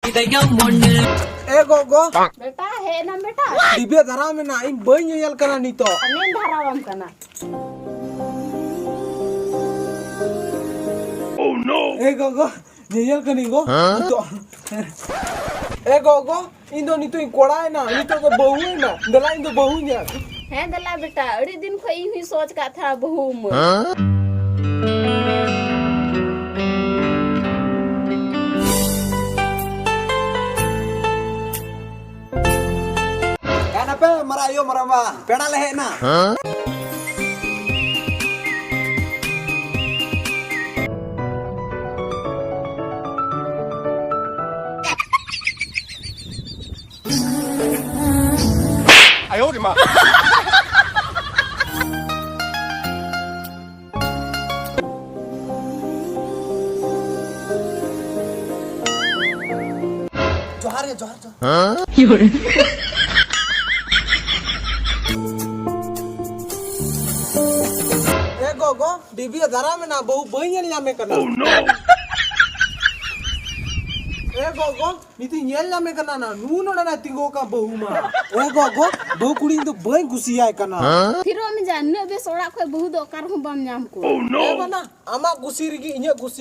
ए गोगो बेटा है ना बेटा दिव्य धरा में ना इन बई ᱧᱮᱧᱮᱞ ᱠᱟᱱᱟ ᱱᱤᱛᱚᱜ अनेन धारावाम कना ए गोगो ᱧᱮᱧᱮᱞ ᱠᱟᱹᱱᱤ गो ᱱᱤᱛᱚᱜ ए गोगो इन दो ᱱᱤᱛᱚᱜ ᱤᱧ ᱠᱚᱲᱟᱭ ᱱᱟ ᱱᱤᱛᱚᱜ ᱫᱚ ᱵᱟᱹᱦᱩ ᱱᱟ ᱫᱮᱞᱟ इन दो बहू ᱧᱮᱞ है दला बेटा अड़ी दिन को इन ही सोच का था बहू म Kana pe marayo marama pena lehe na. Ayo di ma. Johar ya johar johar. ए गोगो दिव्य धरा में ना बहू बई ᱧᱮᱞ ᱧᱟᱢᱮ ᱠᱟᱱᱟ ए गोगो ᱱᱤᱛᱚᱜ ᱧᱮᱞ ᱧᱟᱢᱮ ᱠᱟᱱᱟ 나 ᱱᱩ ᱱᱚᱰᱮ ᱱᱟ ᱛᱤᱸᱜᱩ ᱠᱟ ᱵहू मा ए गोगो बहू कुड़ी तो बई गुसियाय कना फिरो में जान ने बे सोड़ा को बहू दो कार हम बम नाम को ए बना आमा गुसी रगी इᱧ गुसी